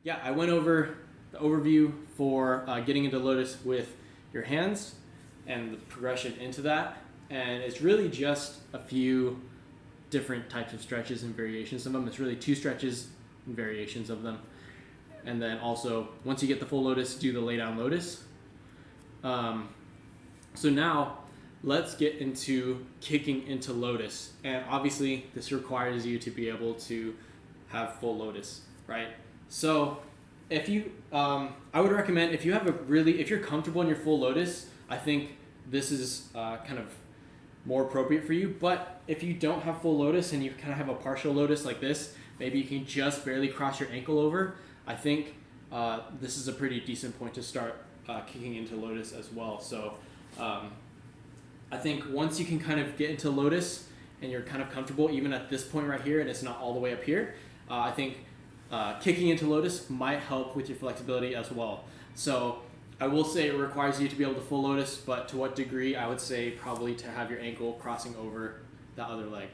yeah, I went over the overview for getting into Lotus with your hands and the progression into that. And it's really just a few different types of stretches and variations of them. It's really 2 stretches and variations of them. And then also, once you get the full Lotus, do the lay down Lotus. So now, let's get into kicking into Lotus. And obviously, this requires you to be able to have full Lotus, right? So if you, I would recommend if you're comfortable in your full Lotus, I think this is kind of more appropriate for you. But if you don't have full Lotus and you kind of have a partial Lotus like this, maybe you can just barely cross your ankle over. I think this is a pretty decent point to start kicking into Lotus as well. So I think once you can kind of get into Lotus and you're kind of comfortable even at this point right here and it's not all the way up here, I think kicking into Lotus might help with your flexibility as well. So I will say it requires you to be able to full Lotus, but to what degree, I would say probably to have your ankle crossing over the other leg.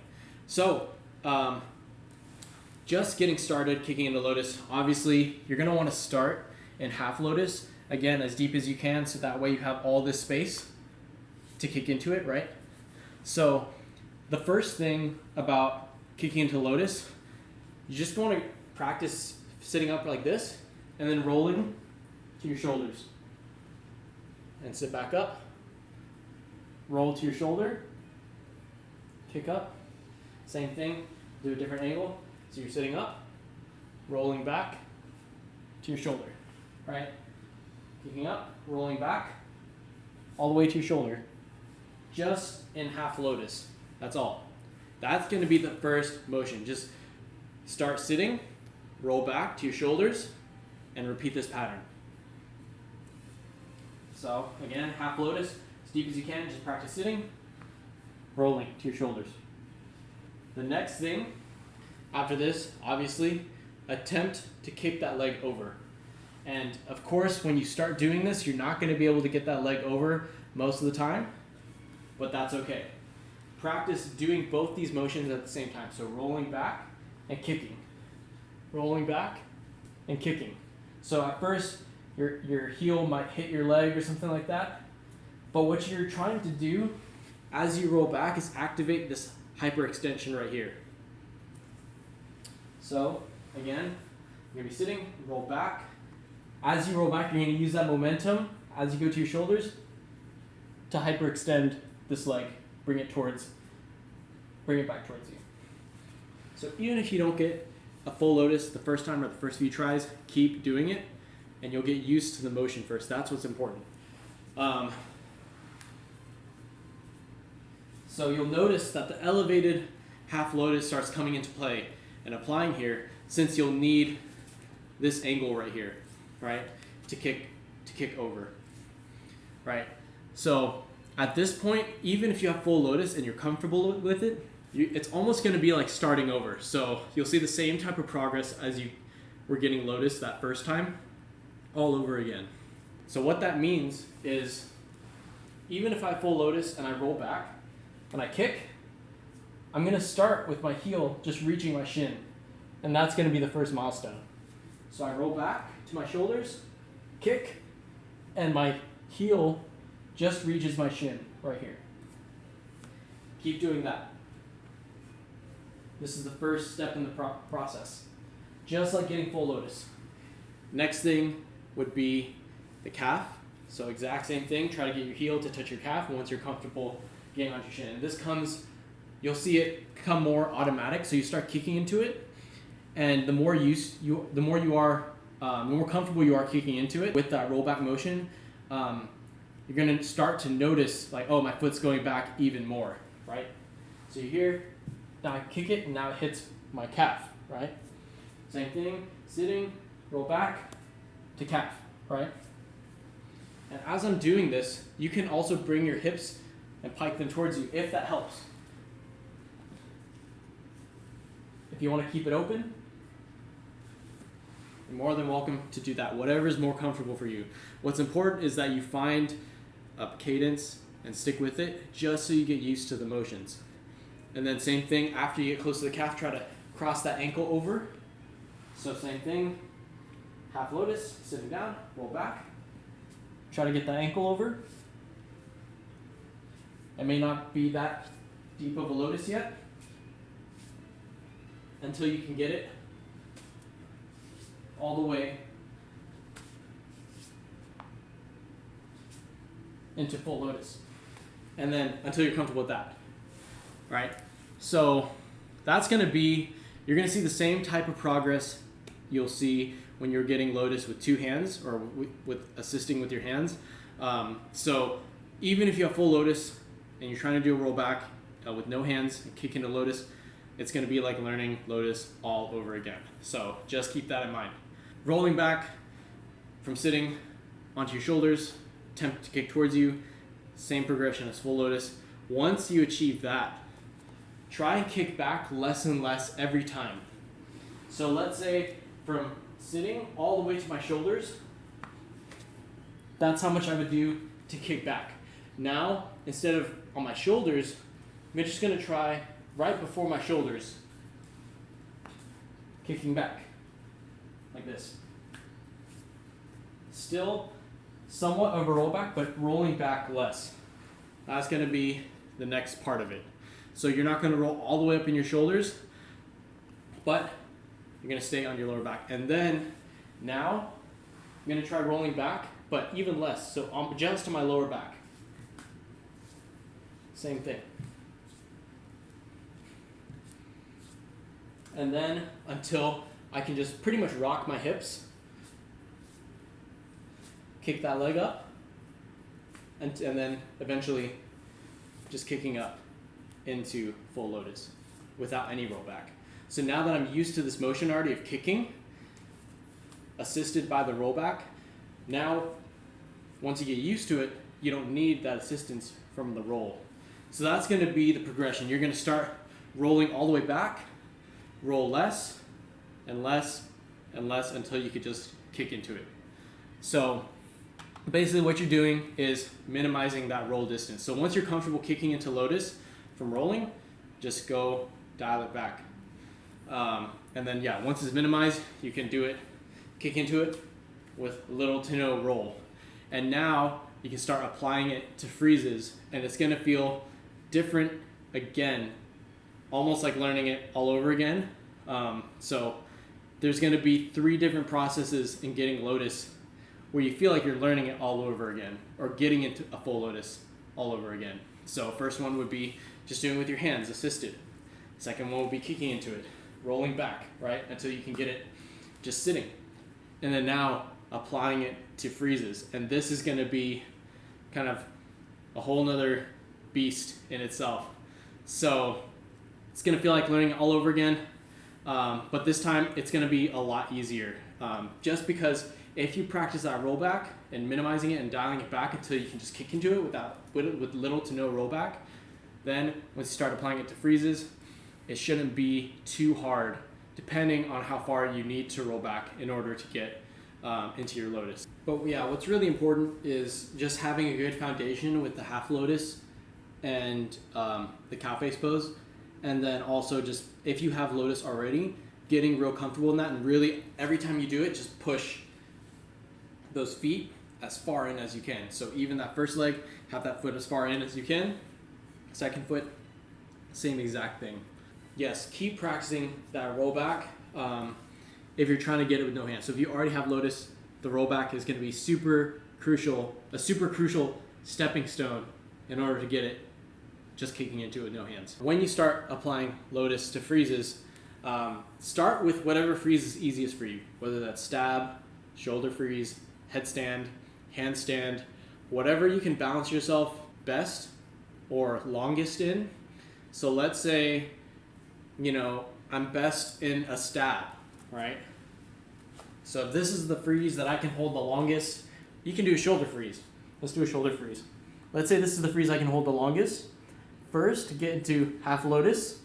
So just getting started kicking into Lotus, obviously you're going to want to start in half Lotus, again, as deep as you can, so that way you have all this space to kick into it, right? So the first thing about kicking into Lotus, you just want to practice sitting up like this and then rolling to your shoulders. And sit back up, roll to your shoulder, kick up, same thing, do a different angle. So you're sitting up, rolling back to your shoulder, right? Kicking up, rolling back, all the way to your shoulder. Just in half Lotus, that's all. That's gonna be the first motion. Just start sitting, roll back to your shoulders, and repeat this pattern. So again, half Lotus, as deep as you can, just practice sitting, rolling to your shoulders. The next thing after this, obviously, attempt to kick that leg over. And of course, when you start doing this, you're not going to be able to get that leg over most of the time, but that's okay. Practice doing both these motions at the same time. So rolling back and kicking. Rolling back and kicking. So at first, your heel might hit your leg or something like that. But what you're trying to do as you roll back is activate this hyperextension right here. So again, you're gonna be sitting, roll back. As you roll back, you're gonna use that momentum as you go to your shoulders to hyperextend this leg, bring it back towards you. So even if you don't get a full Lotus the first time or the first few tries, keep doing it. And you'll get used to the motion first. That's what's important. So you'll notice that the elevated half Lotus starts coming into play and applying here, since you'll need this angle right here, right, to kick over, right? So at this point, even if you have full Lotus and you're comfortable with it, it's almost going to be like starting over. So you'll see the same type of progress as you were getting Lotus that first time, all over again. So what that means is, even if I full Lotus and I roll back and I kick, I'm going to start with my heel just reaching my shin, and that's going to be the first milestone. So I roll back to my shoulders, kick, and my heel just reaches my shin right here. Keep doing that. This is the first step in the process, just like getting full Lotus. Next thing would be the calf. So exact same thing, try to get your heel to touch your calf once you're comfortable getting on your shin. And this comes, you'll see it come more automatic, so you start kicking into it, and the more comfortable you are kicking into it with that rollback motion, you're gonna start to notice like, oh, my foot's going back even more, right? So you're here, now I kick it, and now it hits my calf, right? Same thing, sitting, roll back to calf, right? And as I'm doing this, you can also bring your hips and pike them towards you if that helps. If you want to keep it open, you're more than welcome to do that, whatever is more comfortable for you. What's important is that you find a cadence and stick with it, just so you get used to the motions. And then same thing, after you get close to the calf, try to cross that ankle over. So same thing, half lotus, sitting down, roll back. Try to get the ankle over. It may not be that deep of a lotus yet, until you can get it all the way into full lotus. And then until you're comfortable with that, right? So that's gonna be, you're gonna see the same type of progress you'll see when you're getting lotus with two hands or with assisting with your hands. So even if you have full lotus and you're trying to do a roll back with no hands and kick into lotus, it's gonna be like learning lotus all over again. So just keep that in mind. Rolling back from sitting onto your shoulders, attempt to kick towards you, same progression as full lotus. Once you achieve that, try and kick back less and less every time. So let's say from sitting all the way to my shoulders, that's how much I would do to kick back. Now, instead of on my shoulders, I'm just gonna try right before my shoulders, kicking back, like this. Still somewhat of a rollback, but rolling back less. That's gonna be the next part of it. So you're not gonna roll all the way up in your shoulders, but you're gonna stay on your lower back. And then now I'm gonna try rolling back, but even less. So I'm just to my lower back. Same thing. And then until I can just pretty much rock my hips, kick that leg up, and then eventually just kicking up into full lotus without any rollback. So now that I'm used to this motion already of kicking, assisted by the rollback, now once you get used to it, you don't need that assistance from the roll. So that's going to be the progression. You're going to start rolling all the way back, roll less and less and less until you could just kick into it. So basically what you're doing is minimizing that roll distance. So once you're comfortable kicking into lotus from rolling, just go dial it back. And then yeah, once it's minimized, you can do it, kick into it with little to no roll. And now you can start applying it to freezes, and it's gonna feel different again, almost like learning it all over again. So there's gonna be 3 different processes in getting lotus where you feel like you're learning it all over again, or getting into a full lotus all over again. So first one would be just doing it with your hands, assisted. Second one would be kicking into it, rolling back, right, until you can get it just sitting. And then now applying it to freezes. And this is gonna be kind of a whole nother beast in itself. So it's gonna feel like learning it all over again, but this time it's gonna be a lot easier. Just because if you practice that rollback and minimizing it and dialing it back until you can just kick into it with little to no rollback, then once you start applying it to freezes, it shouldn't be too hard, depending on how far you need to roll back in order to get into your lotus. But yeah, what's really important is just having a good foundation with the half lotus and the cow face pose, and then also just if you have lotus already, getting real comfortable in that, and really every time you do it, just push those feet as far in as you can. So even that first leg, have that foot as far in as you can. Second foot, same exact thing. Yes, keep practicing that rollback if you're trying to get it with no hands. So if you already have lotus, the rollback is going to be a super crucial stepping stone in order to get it just kicking into it with no hands. When you start applying lotus to freezes, start with whatever freeze is easiest for you, whether that's stab, shoulder freeze, headstand, handstand, whatever you can balance yourself best or longest in. So let's say, I'm best in a stab, right? So if this is the freeze that I can hold the longest, you can do a shoulder freeze. Let's do a shoulder freeze. Let's say this is the freeze I can hold the longest. First, get into half lotus,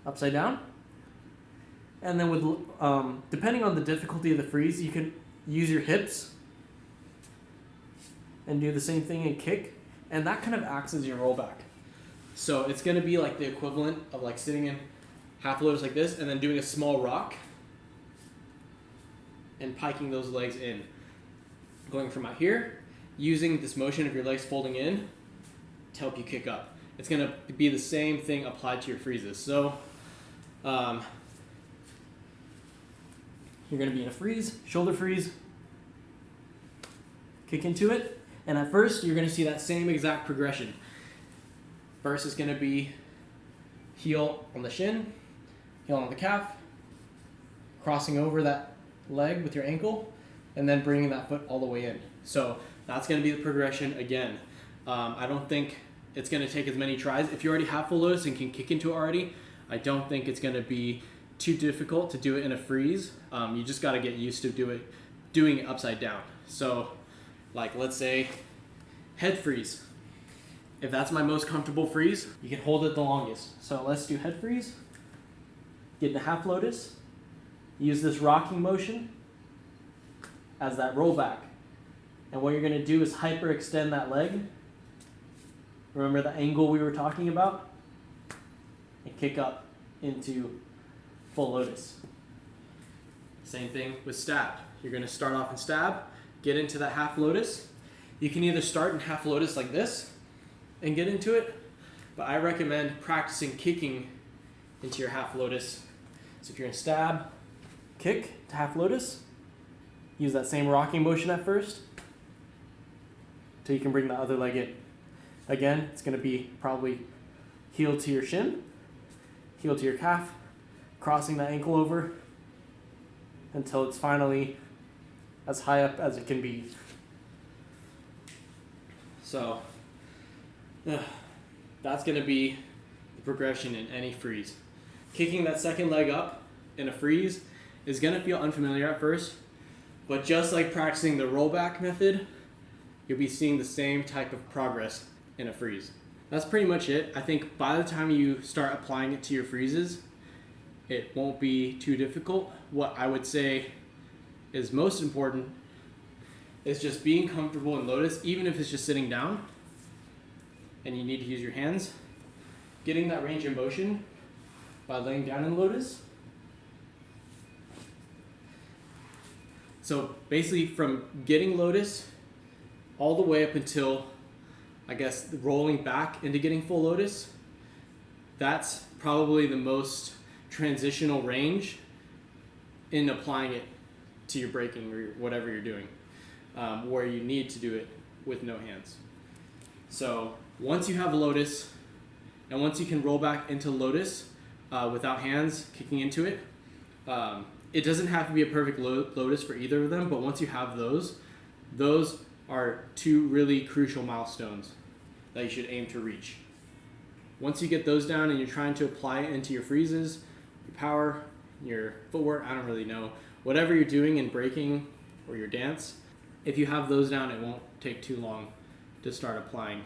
upside down. And then with, depending on the difficulty of the freeze, you can use your hips and do the same thing and kick. And that kind of acts as your rollback. So it's going to be like the equivalent of like sitting in half lotus like this and then doing a small rock and piking those legs in. Going from out here, using this motion of your legs folding in to help you kick up. It's going to be the same thing applied to your freezes. So you're going to be in a freeze, shoulder freeze, kick into it, and at first you're going to see that same exact progression. First is going to be heel on the shin, heel on the calf, crossing over that leg with your ankle, and then bringing that foot all the way in. So that's going to be the progression again. I don't think it's going to take as many tries. If you already have full lotus and can kick into it already, I don't think it's going to be too difficult to do it in a freeze. You just got to get used to doing it upside down. So like let's say head freeze. If that's my most comfortable freeze, you can hold it the longest. So let's do head freeze. Get in a half lotus. Use this rocking motion as that rollback. And what you're going to do is hyperextend that leg. Remember the angle we were talking about? And kick up into full lotus. Same thing with stab. You're going to start off in stab, get into that half lotus. You can either start in half lotus like this and get into it, but I recommend practicing kicking into your half lotus. So if you're in stab, kick to half lotus, use that same rocking motion at first till you can bring the other leg in. Again, it's going to be probably heel to your shin, heel to your calf, crossing that ankle over until it's finally as high up as it can be. So that's going to be the progression in any freeze. Kicking that second leg up in a freeze is going to feel unfamiliar at first, but just like practicing the rollback method, you'll be seeing the same type of progress in a freeze. That's pretty much it. I think by the time you start applying it to your freezes, it won't be too difficult. What I would say is most important is just being comfortable in lotus, even if it's just sitting down and you need to use your hands. Getting that range of motion by laying down in lotus. So basically from getting lotus all the way up until, I guess, rolling back into getting full lotus, that's probably the most transitional range in applying it to your breaking or whatever you're doing, where you need to do it with no hands. So once you have lotus, and once you can roll back into lotus without hands kicking into it, it doesn't have to be a perfect lotus for either of them, but once you have those are two really crucial milestones that you should aim to reach. Once you get those down and you're trying to apply it into your freezes, your power, your footwork, I don't really know, whatever you're doing in breaking or your dance, if you have those down, it won't take too long to start applying